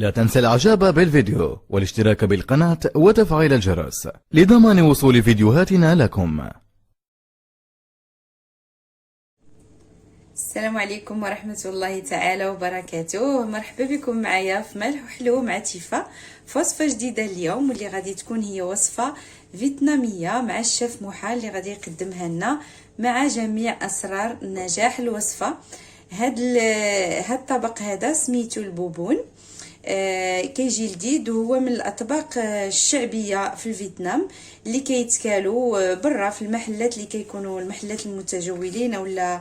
لا تنسى الإعجاب بالفيديو والاشتراك بالقناة وتفعيل الجرس لضمان وصول فيديوهاتنا لكم. السلام عليكم ورحمة الله تعالى وبركاته. مرحبا بكم معايا في ملح وحلو مع تيفا في وصفة جديدة اليوم، واللي غادي تكون هي وصفة فيتنامية مع الشيف موحى اللي غادي يقدمها لنا مع جميع أسرار نجاح الوصفة. هاد الطبق هذا سميتو البوبون، كيجي جديد وهو من الاطباق الشعبيه في الفيتنام اللي كيتكالوا برا في المحلات اللي كيكونوا المحلات المتجولين ولا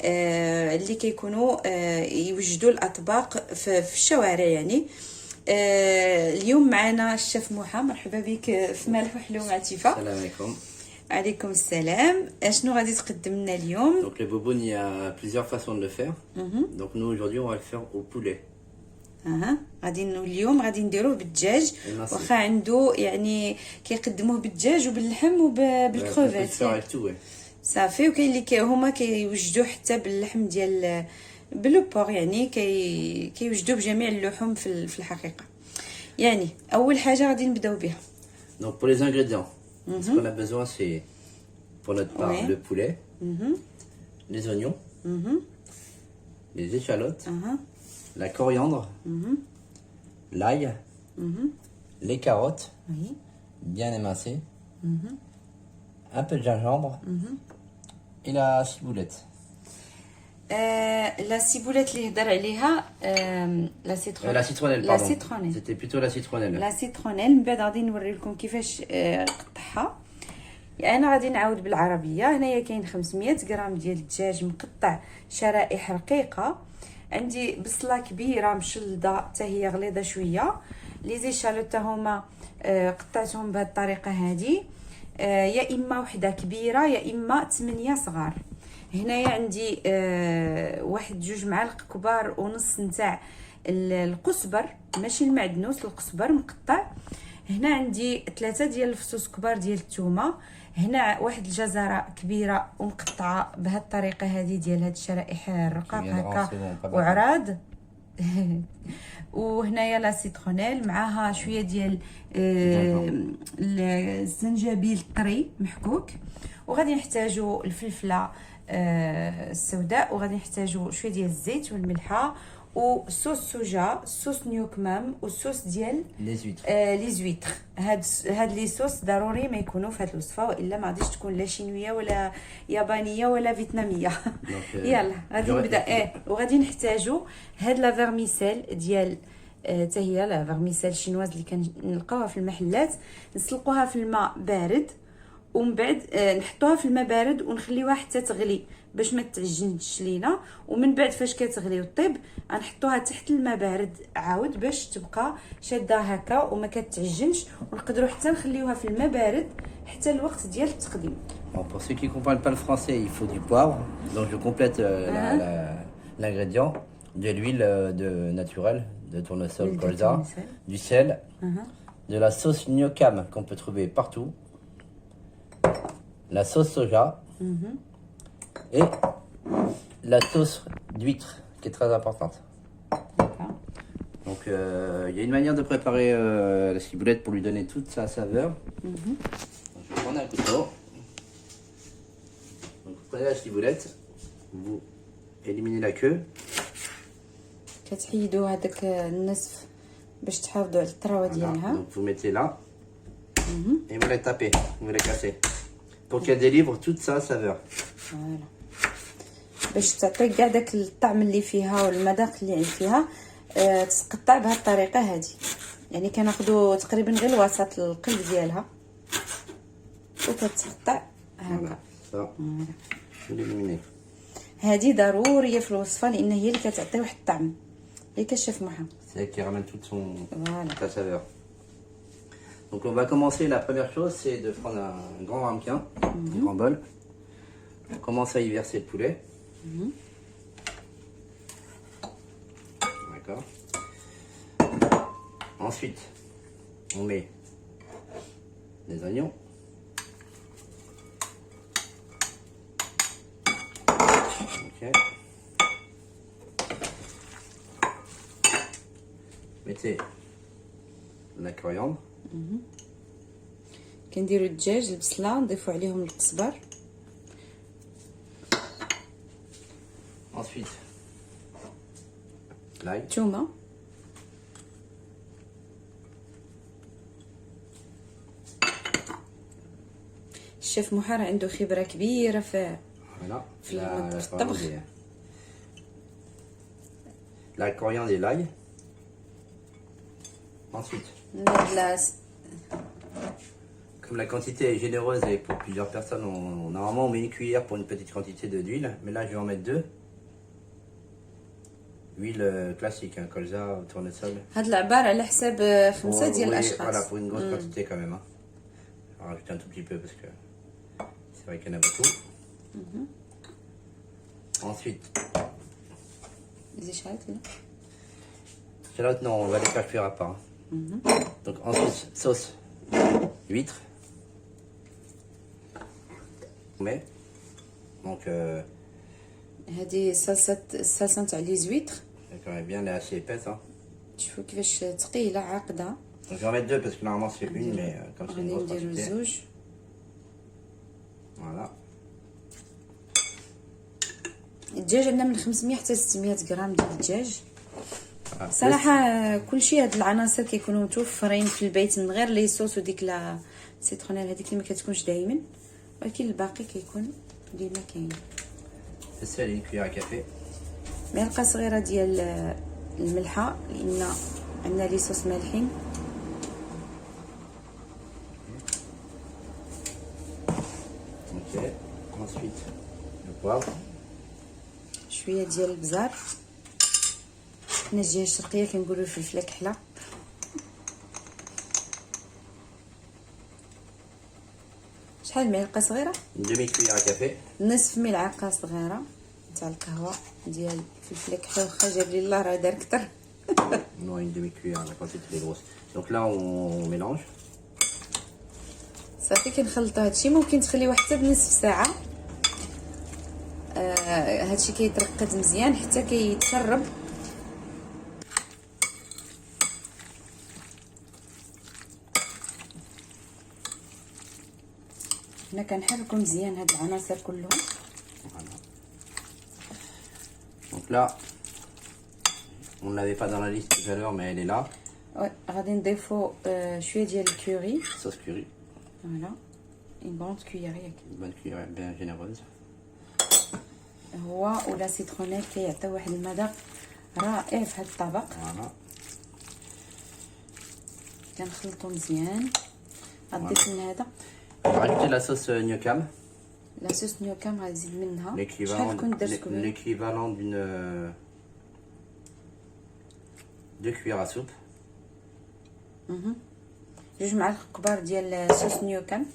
اللي كيكونوا يوجدوا الاطباق في الشوارع يعني. اليوم معنا الشيف موحى، مرحبا بك في ملح وحلو مع تيفا. السلام عليكم. عليكم السلام. شنو غادي تقدم لنا اليوم؟ Donc le boboon, il y a plusieurs façons de le faire. Donc nous aujourd'hui on va le faire au poulet. غادي اليوم غادي نديروه بالدجاج، واخا عنده يعني كيقدموه بالدجاج وباللحم وبالكروفيت صافي. وكاين اللي هما كيوجدوه حتى باللحم ديال بالبور، يعني كيوجدوه بجميع اللحوم في الحقيقه. يعني اول حاجه غادي نبداو بها. Donc pour les ingrédients, ce qu'on a besoin c'est pour notre part le poulet, les oignons, les échalotes, la coriandre, l'ail, les carottes, bien émincées, un peu de gingembre et la ciboulette. La ciboulette اللي هضر عليها لا citronnelle, pardon. C'était plutôt la citronnelle. لا citronnelle. من بعد غادي نوري لكم كيفاش نقطعها. انا غادي نعاود بالعربيه. هنايا كاين 500 غرام ديال الدجاج مقطع شرائح رقيقه، عندي بصله كبيره مشلده حتى هي غليظه شويه، لي زيشالوت هما قطعتهم بهذه الطريقه هذه، يا اما وحده كبيره يا اما 8 صغار. هنايا عندي واحد 2 معالق كبار ونص نتاع القزبر، ماشي المعدنوس، القزبر مقطع. هنا عندي 3 ديال الفصوص كبار ديال الثومه. هنا واحد الجزره كبيره ومقطعه بهذه الطريقه هذه ديال هاد الشرائح الرقاق هكا وعراض. وهنايا لا سيترونيل معاها شويه ديال الزنجبيل طري محكوك. وغادي نحتاجوا الفلفله السوداء، وغادي نحتاجوا شويه ديال الزيت والملحه وصوص سوجا، صوص نيوكمام، وصوص ديال لي زويتر. هاد لي صوص ضروري ما يكونوا في هاد الوصفه، والا ما غاديش تكون لا شينويه ولا يابانيه ولا فيتناميه. يلا غادي نبدا. وغادي نحتاجوا هاد لا فيرميسيل ديال حتى هي لا فيرميسيل شينواز اللي كنلقاوها في المحلات. نسلقوها في الماء بارد، ومن بعد نحطوها في الماء بارد ونخليوها حتى تغلي باش ما تعجنش لينا. ومن بعد فاش كتغلي وطيب غنحطوها تحت الماء بارد عاود باش تبقى شاده هكا وما كتعجنش، ونقدروا حتى نخليوها في الماء بارد حتى الوقت ديال التقديم. Pour ceux qui ne comprennent pas le français, il faut du poivre. Donc je complète l'ingrédient, de l'huile naturelle, de tournesol colza, du sel, de la sauce gnoccham qu'on peut trouver partout, la sauce soja et la sauce d'huître qui est très importante. Donc il y a une manière de préparer la ciboulette pour lui donner toute sa saveur. Donc, je vais prendre un couteau. Donc, vous prenez la ciboulette, vous éliminez la queue. كتحيدوا هذاك النصف باش تحافظوا على الطراوه ديالها. Donc vous mettez là et vous les tapez, vous les cassez. pour qu'elle délivre toute sa saveur. Voilà. باش تعطي كاع داك الطعم اللي فيها والمذاق اللي فيها. تقطع بهذه الطريقه هذه، يعني كناخذوا تقريبا غير الوسط القلب ديالها وكتقطع هكا. هذه ضروريه في الوصفه لان هي اللي كتعطي واحد الطعم اللي كشف معها. C'est qui ramène toute sa saveur. Donc on va commencer, la première chose c'est de prendre un grand ramequin, un grand bol. On commence à y verser le poulet. D'accord. Ensuite, on met les oignons. Ok. mettez la coriandre. كنديروا الدجاج البصله نضيفوا عليهم القزبر. Ensuite, l'ail. الثومه. الشيف محار عنده خبره كبيره في Voilà. في La الطبخ. coriandre la coriandre et l'ail. Ensuite, comme la quantité est généreuse et pour plusieurs personnes, normalement on met une cuillère pour une petite quantité d'huile, mais là je vais en mettre 2. Huile classique, hein, colza ou tournesol. هاد العبار على حساب 5 ديال Oui, الاشخاص. voilà, pour une grosse quantité quand même. Hein. Je vais en rajouter un tout petit peu parce que c'est vrai qu'il y en a beaucoup. Ensuite, les échalotes là. échalotes, non, on va les faire cuire à part. Donc ensuite, sauce huître. Mais, donc, هذه الصلصه تاع لي زويتر. quand même bien, elle est assez épaisse. Hein. شوفوا كيفاش ثقيله عاقده. Donc je vais en mettre 2 parce que normalement c'est une, mais comme c'est une غادي grosse نديرو quantité. زوج. Voilà. الدجاج عندنا من 500 حتى 600 غرام ديال الدجاج. صراحه كلشي هاد العناصر كيكونوا متوفرين في البيت من غير لي صوص وديك لا سيترونيل هذيك اللي ما كتكونش دائما، ولكن الباقي كيكون ديما كاين. C'est une cuillère à café. معلقه صغيره ديال الملحه لان عندنا لي صوص مالحين. Ok. Ensuite, le poivre. شويه ديال البزار. حنا الجهه الشرقيه كنقولوا الفلفله كحله. شحال معلقه صغيره؟ Une demi-cuillère à café. نصف ملعقه صغيره تاع القهوه ديال الفلفله كحله، واخا جاب لي الله راه دار كتر. Non, une demi-cuillère, la quantité elle est grosse. Donc là, on mélange. صافي كنخلطوا هادشي. ممكن تخليوه حتى بنصف ساعه. هادشي كيترقد مزيان حتى كيتشرب. هنا كنحركوا مزيان هاد العناصر كلهم. Voilà. Donc là, on ne l'avait pas dans la liste tout à l'heure, mais elle est là. غادي نضيفوا شويه ديال الكوري. Sauce curry. فوالا اون بونط كويير ياك. Une bonne cuillère bien généreuse. هو ولا سيترونيل كيعطي واحد المذاق رائع في هاد الطبق. Voilà. كنخلطوا مزيان. غنضيف من هذا Rajouter la sauce gnoccham. لا صوص نيوكام غنزيد منها. L'équivalent شحال كنت درت كبير؟ l'équivalent d'une 2 cuillères à soupe. جوج معالق كبار ديال صوص نيوكام.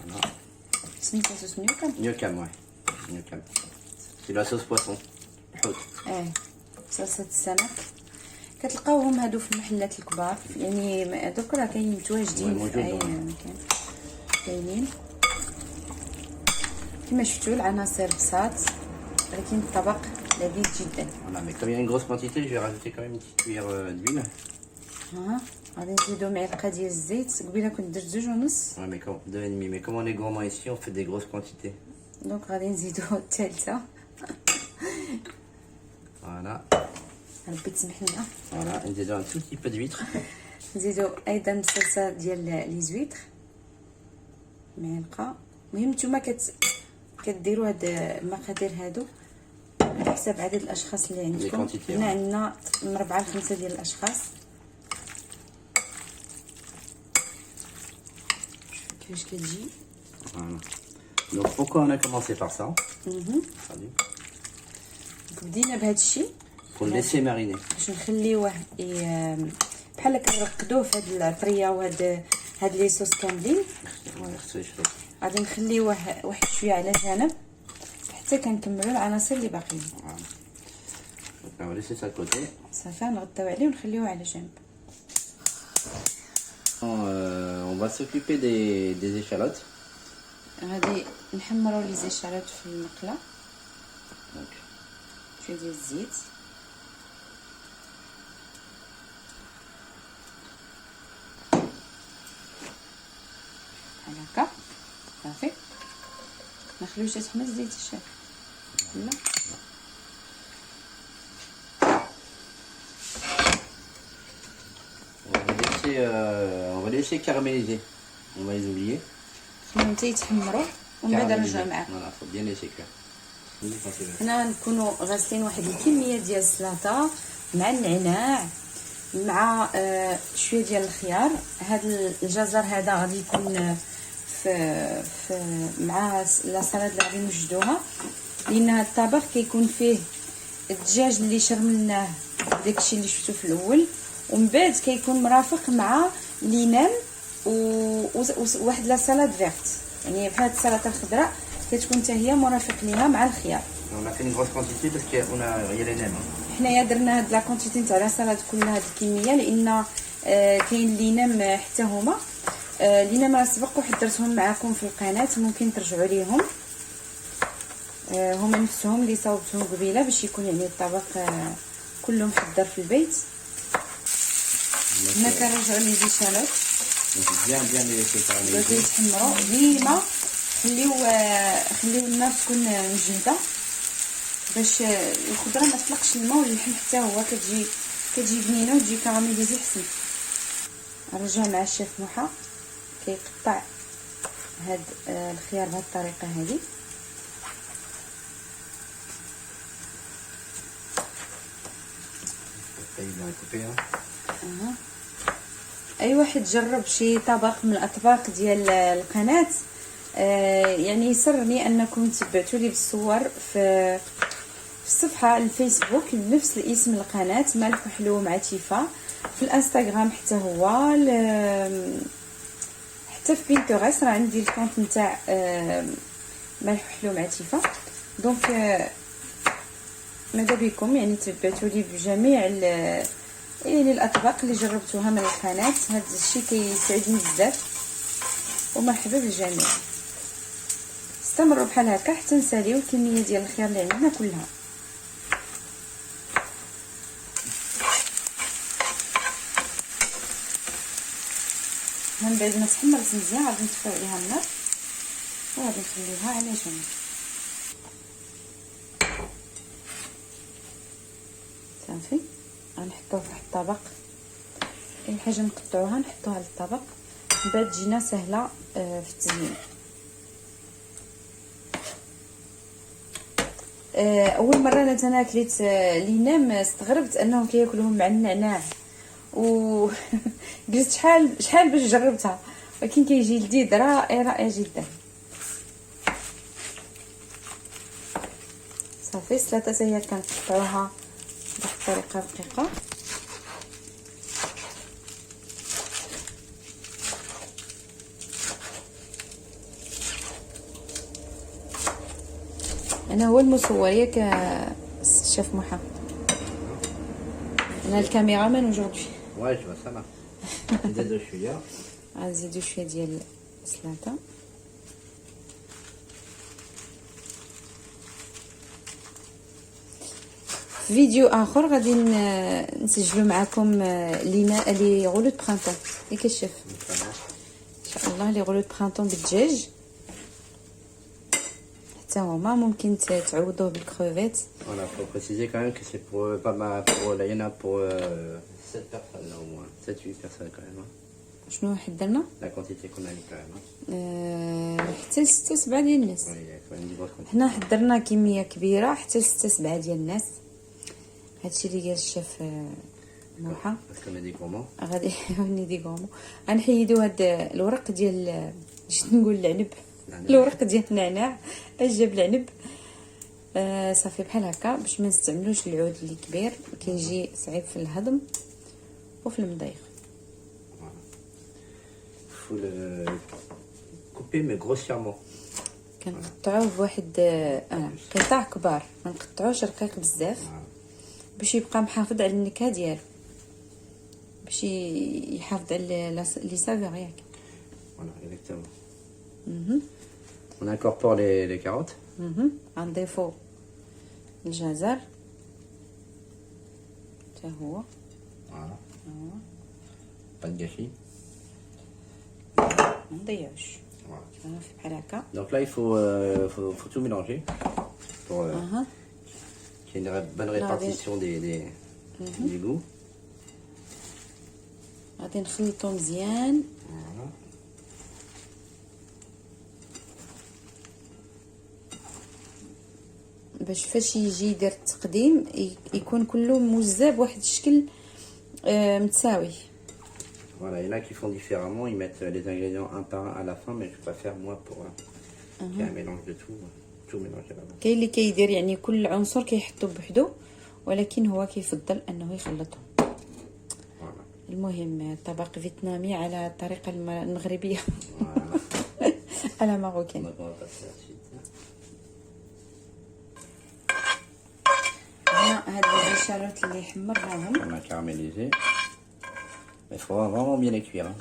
Voilà. سميتها صوص نيوكام. Gnoccham, ouais. Gnoccham. C'est la sauce poisson. حوت. صلصة السمك. كتلقاوهم هادو في المحلات الكبار، يعني دوك راه كاينين متواجدين في اي مكان. كاينين كما شفتوا العناصر بساط، ولكن الطبق لذيذ جدا. Voilà, mais comme il y a une grosse quantité, je vais rajouter quand même une petite cuillère d'huile. غادي نزيدو معلقه ديال الزيت. قبيله كنت درت 2.5. Ouais, mais comme 2,5. Mais comme on est gourmand ici, on fait des grosses quantités. دونك غادي نزيدو الثالثه. Voilà. ربي تسمح لنا. Voilà. Un tout petit peu d'huître. نزيدو ايضا الصلصه ديال لي زويتر معلقه. المهم نتوما كديروا هاد المقادير هادو على حساب عدد الاشخاص اللي عندكم. هنا عندنا من 4 ل 5 ديال الاشخاص. كيفاش كتجي. Voilà. Donc pourquoi on a commencé par ça? بدينا بهذا الشيء Pour le laisser mariner. باش نخليوه بحال كنرقدوه في هاد العطريه وهاد لي صوص كاملين. غادي نخليوه واحد شويه على جنب حتى كنكملوا العناصر اللي باقيين. On va laisser ça de côté. صافي نغطيو عليه ونخليوه على جنب. On va s'occuper des échalotes. غادي نحمروا لي زيشالوت في المقله. Donc, شويه ديال الزيت. بحال هكا صافي. ما نخليوش تحمل الزيت الشاف لا. On va laisser caraméliser. On va les oublier. خليهم حتى يتحمروا ومن بعد نرجعوا معاكم. Voilà, faut bien laisser cuire. هنا نكونوا غاسلين واحد الكميه ديال السلطه مع النعناع مع شويه ديال الخيار. هذا الجزر هذا غادي يكون في مع لا سلطه اللي غادي نوجدوها، لان هذا الطبق كيكون فيه الدجاج اللي شرملناه داكشي اللي شفتو في الاول، ومن بعد كيكون مرافق مع لينام وواحد لا سلطه فيرت، يعني بحال السلطه الخضراء كتكون حتى هي مرافق ليها مع الخيار. On a fait une grosse quantité parce qu'on a il y a les nems. حنايا درنا هاد لا كونتيتي نتاع لا سلطه كلها هاد الكميه، لان كاين لينام حتى هما لينام راه سبق وحضرتهم معكم في القناه، ممكن ترجعوا ليهم هما نفسهم اللي صاوبتهم قبيله باش يكون يعني الطبق كله محضر في البيت. هنا كنرجعوا لي ديشالوت Bien les laisser بداو caraméliser. يتحمروا ديما. خليو النار تكون مجهده باش الخضره ما تطلقش الماء واللحم حتى هو كتجي بنينه وتجي كراميليزي حسن. نرجع مع الشيف محا كيقطع هاد الخيار بهاد الطريقه هذه. اي واحد جرب شي طبق من الاطباق ديال القناه يعني يسرني انكم تبعتوا لي بالصور في الصفحه الفيسبوك بنفس الاسم القناه مالح وحلو مع تيفا، في الانستغرام حتى هو، حتى في بينترست راه عندي الكونت نتاع مالح وحلو مع تيفا. دونك ماذا بكم يعني تبعتوا لي بجميع يعني الاطباق اللي جربتوها من القناه. هذا الشيء كيسعدني بزاف ومرحبا بالجميع. استمروا بحال هكا حتى نساليو الكميه ديال الخيار اللي عندنا كلها. من بعد ما تحمرت مزيان غادي نطفيو عليها النار وغادي نخليوها على جنب. صافي غنحطوه في واحد الطبق، اي حاجه نقطعوها نحطوها على الطبق، من بعد تجينا سهله في التزيين. اول مره انا تناكليت لينام استغربت انهم كياكلوهم مع النعناع و قلت شحال باش جربتها، ولكن كيجي لذيذ رائع جدا. صافي السلطه هي كنقطعوها بواحد الطريقه رقيقه. انا هو المصور ياك الشيف محمد، انا الكاميرا مان aujourd'hui. Ouais, je vois ça là. نزيدو شويه. غنزيدو شويه ديال السلطه. فيديو اخر غادي نسجلو معكم لي غولو دو برانطون ياك الشيف ان شاء الله. لي غولو دو برانطون بالدجاج حتى هما ممكن تعوضوه بالكروفيت. Voilà, faut préciser quand même que c'est pour pas mal pour là, il y en a pour 7 personnes là au moins, 7-8 personnes quand même. شنو حضرنا La quantité qu'on a eu quand même. حتى 6-7 ديال الناس. Oui, il faut une grosse quantité. حنا حضرنا كميه كبيره حتى 6-7 ديال الناس. هادشي اللي قال الشيف موحى. Parce qu'on a des gourmands. غادي ندي غومو غنحيدو هاد الورق ديال شنو نقول العنب، الورق ديال النعناع جاب العنب. صافي بحال هكا باش ما نستعملوش العود اللي كبير كيجي صعيب في الهضم وفي المضيق. Faut le couper mais grossièrement. كنقطعوه بواحد قطع كبار، ما نقطعوش رقيق بزاف باش يبقى محافظ على النكهه ديالو، باش يحافظ على لي سافور ياك. Voilà, exactement. On incorpore les carottes. غنضيفو الجزر حتى هو. Voilà. Pas de gâchis. ما نضيعوش. Voilà. بحال هكا. Donc là, il faut tout mélanger pour qu'il y ait une bonne répartition du goût. غادي نخلطو مزيان. Voilà. باش فاش يجي يدير التقديم يكون كله موزع بواحد الشكل متساوي. Voilà, il y en a qui font différemment, ils mettent les ingrédients un par un à la fin, mais je préfère moi pour qu'il y ait un mélange de tout mélanger là-bas. كاين اللي كيدير يعني كل عنصر كيحطو بوحدو، ولكن هو كيفضل انه يخلطهم. Voilà. المهم طبق فيتنامي على الطريقه المغربيه. Voilà. على ماروكان. Donc on va passer à la suite. هنا هاد الشالوت اللي حمرناهم On a caramélisé. Mais il faut vraiment bien les cuire. Hein.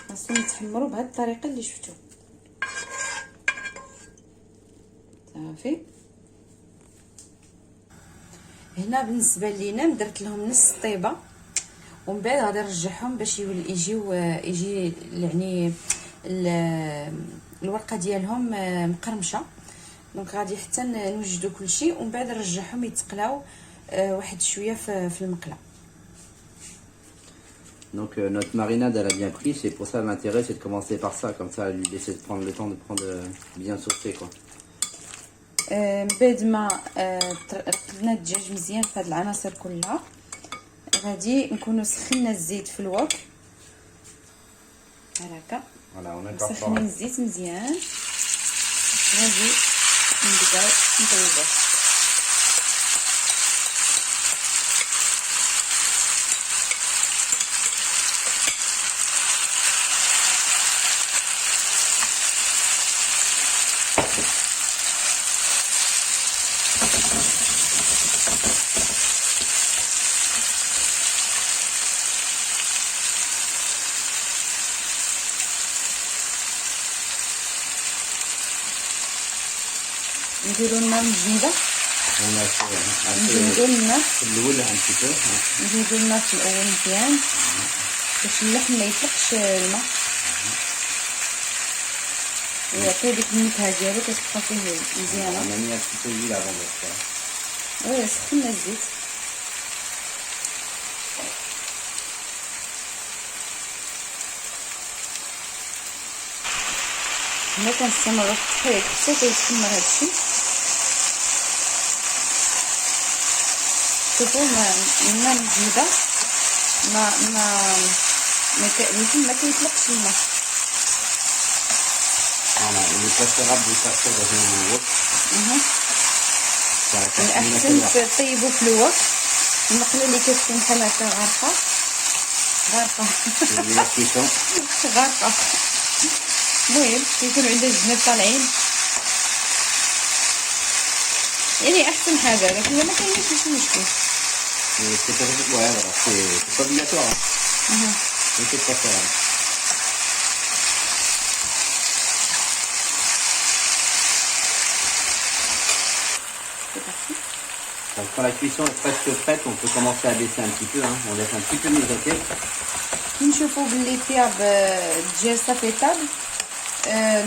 خاصهم يتحمروا بهاد الطريقه اللي شفتو. صافي. هنا بالنسبه لينا درت لهم نص طيبه، ومن بعد غادي نرجعهم باش يجي يعني الورقه ديالهم مقرمشه. دونك غادي حتى نوجدوا كلشي ومن بعد نرجعهم يتقلاو واحد شويه في المقله. Donc notre marinade elle a bien pris, c'est pour ça l'intérêt c'est de commencer par ça, comme ça lui laisser prendre le temps de prendre bien saucer quoi. من بعد ما رقدنا الدجاج مزيان في هاد العناصر كلها غادي نكونوا سخنا الزيت في الوك بحال هكا. Voilà, on incorpore. سخنين الزيت مزيان غادي نبداو نطيبوه. نديرو الماء مزيده، On a fait نزيدو الماء، l'huile un petit peu. Hein. نزيدو الماء في الاول مزيان باش اللحم ما يطلقش الماء ويعطي ديك النكهه ديالو كتبقى فيه On مزيانه. a mis un petit peu d'huile avant de le faire. وي سخنا الزيت. هنا كنستمرو في التحريك حتى كيتحمر هادشي. شوفوا الماء مزيده ما كيطلقش الماء. Voilà, il est préférable de faire ça dans un wok. الأحسن تطيبو في الوك. المقله اللي كتكون بحال هكا غارقه غارقه المهم كيكونوا عندها الجناب طالعين يعني احسن حاجه، لكن ما كاينش شي مشكل. C'est pas, ouais, voilà, c'est pas obligatoire. Hein. Mais c'est préférable. C'est parti. Donc quand la cuisson est presque prête, on peut commencer à baisser un petit peu. Hein. On laisse un petit peu mijoter. كي نشوفوا باللي طياب الدجاج صافي طاب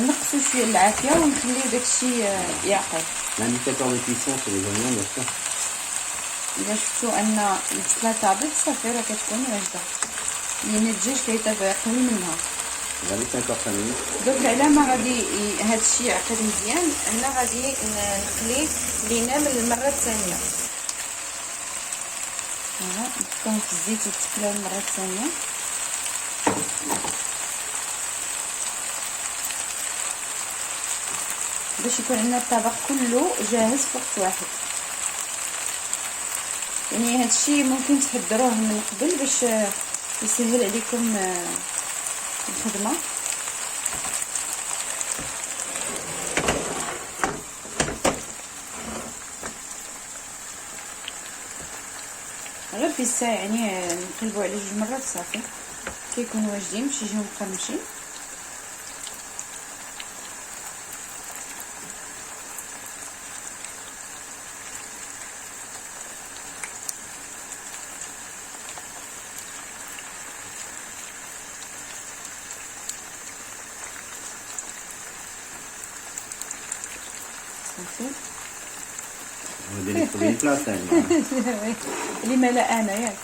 نقصوا شويه العافيه ونخليو داكشي يعقل. L'indicateur de cuisson c'est les oignons bien sûr. الا شفتوا ان البصله طابت صافي راه كتكون واجده، لان الدجاج كيطيب قبل منها. On va laisser encore 5 minutes. دوك على ما غادي هادشي يعقد مزيان هنا غادي نخليه لينا من المره الثانيه. هنا نحطهم في الزيت يتقلاو المره الثانيه. باش يكون عندنا الطبق كله جاهز في وقت واحد. يعني هادشي ممكن تحضروه من قبل باش يسهل عليكم الخدمه. غير في الساعه يعني نقلبوا على 2 مرات صافي كيكونوا واجدين باش يجيو مقرمشين. On va bien trouver une place, hein, là. اللي مالا انا ياك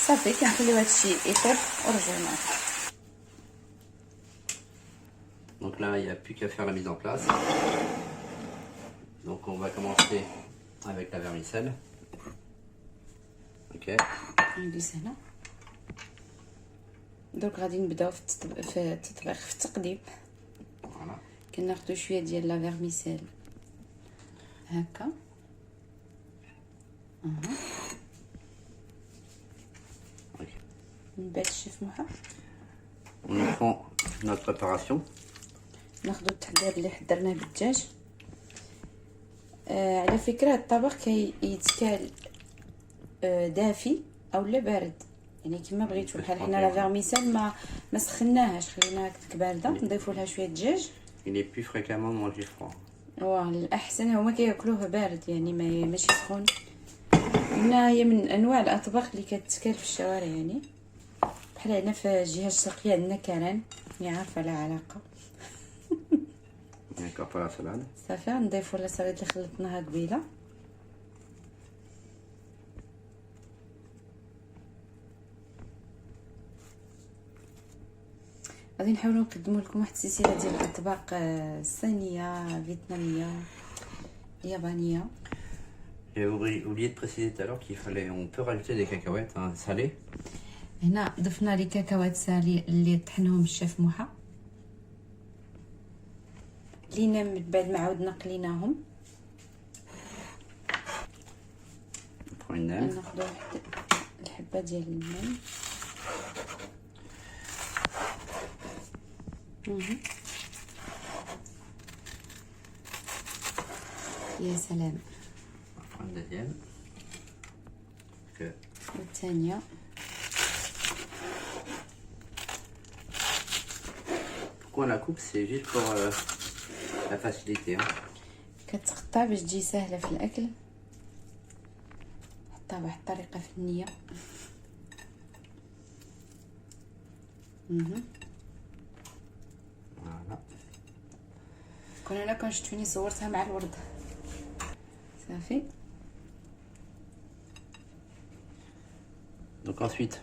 صافي كنخليو هادشي يطيب ورجعنا. Donc là, il n'y a plus qu'à faire la mise en place. Donc on va commencer avec la vermicelle. Ok. ندير هنا درك غادي نبداو في التطبيخ في التقديم. Voilà. كناخدو شويه ديال لا فيرميسيل هكا. Ok. من بعد الشيف محا On prend notre préparation. ناخدو التحضير اللي حضرناه بالدجاج. على فكره الطبق كيتكال دافي او لا بارد، يعني كما بغيتو. بحال حنا لا فيرميسيل ما سخناهاش، خليناها هكاك بارده، نضيفوا لها شويه دجاج. Il est plus fréquemment mangé froid. الاحسن هما كياكلوه بارد، يعني ماشي سخون. هنا هي من انواع الاطباق اللي كتكال في الشوارع، يعني بحال هنا في الجهه الشرقيه عندنا كران، يعني عارفه لا علاقه. D'accord pour la salade. صافي نضيفوا لا سالاد اللي خلطناها قبيله. غادي نحاولوا نقدموا لكم واحد السلسله ديال الاطباق صينيه، فيتناميه، يابانيه. J'ai oublié de préciser tout à l'heure qu'il fallait, on peut rajouter des cacahuètes hein, salées. هنا ضفنا لي كاكاوات سالي اللي طحنهم الشيف محا، لينا من بعد ما عاود نقليناهم. On prend une nème. ناخذ واحد الحبه ديال النم. يا سلام. On prend une deuxième. Que والثانيه pourquoi on la coupe, c'est juste pour la facilité. Hein. كتقطع باش تجي سهله في الاكل، حطها بواحد الطريقه فنيه. Voilà. انا كنشتوني صورتها مع الورد. صافي. Donc ensuite,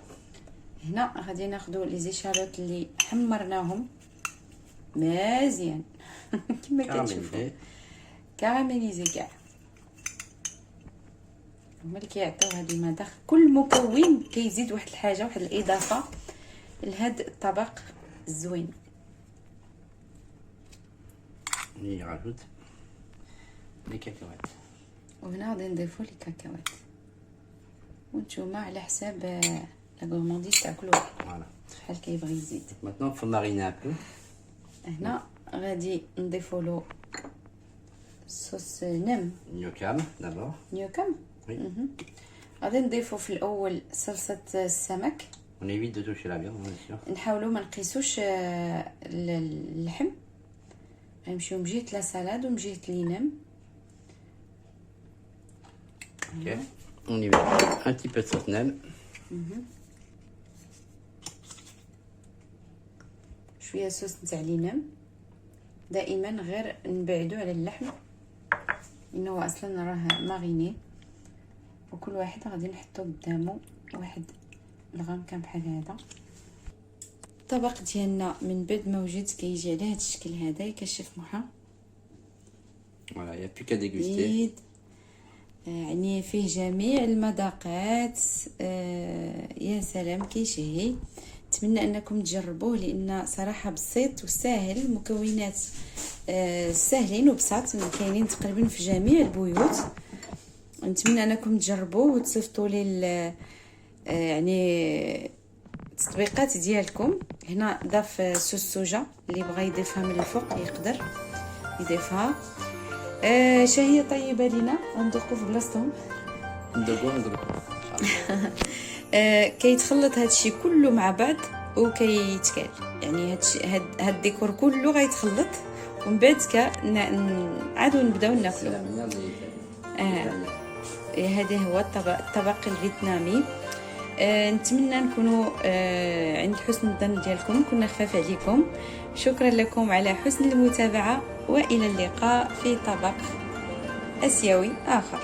هنا غادي ناخذوا لي زيشالوت اللي حمرناهم مزيان كما كتشوفوا كاراميليزي كاع، هما اللي كيعطيو هذا المذاق. كل مكون كيزيد واحد الحاجه، واحد الاضافه لهذا الطبق الزوين. on y rajoute les cacahuètes. وهنا غادي نضيفوا لي كاكاوات، وانتوما على حساب لا غورمانديز تاع كل واحد Voilà. شحال كيبغي يزيد. Maintenant, il faut mariner un peu. هنا غادي نضيفوا له صوص نم Gnoccham d'abord. نيوكم. Oui. غادي نضيفوا في الاول صلصه السمك. On évite de toucher la viande, bien sûr. نحاولوا ما نقيسوش اللحم، غنمشيو من جهه لا سالاد ومن جهه لينام. Ok. On y met un petit peu de sauce nem. شويه صوص نتاع لينام. دائما غير نبعدو على اللحم انه اصلا راه ماغيني، وكل واحد غادي نحطو قدامه واحد الغامكه بحال هذا. الطبق ديالنا من بعد ما وجد كيجي على هذا الشكل هذا كشف محا. Voilà, il n'y a plus qu'à déguster. جديد، يعني فيه جميع المذاقات. يا سلام كيشهي. نتمنى انكم تجربوه لان صراحه بسيط وسهل، المكونات سهلين وبساط، كاينين تقريبا في جميع البيوت. نتمنى انكم تجربوه وتصيفطوا لي يعني التطبيقات ديالكم. هنا ضاف صوص سوجا، اللي بغى يضيفها من الفوق يقدر يضيفها. شهيه طيبه لينا، غندوقوا في بلاصتهم. ندوقو. كيتخلط هادشي كله مع بعض وكيتكال، يعني هادشي هاد الديكور كله غيتخلط، ومن بعد عادو نبداو ناكلو. هذا هو الطبق الفيتنامي. نتمنى نكونوا عند حسن الظن ديالكم، كنا خفاف عليكم. شكرا لكم على حسن المتابعة، والى اللقاء في طبق آسيوي آخر.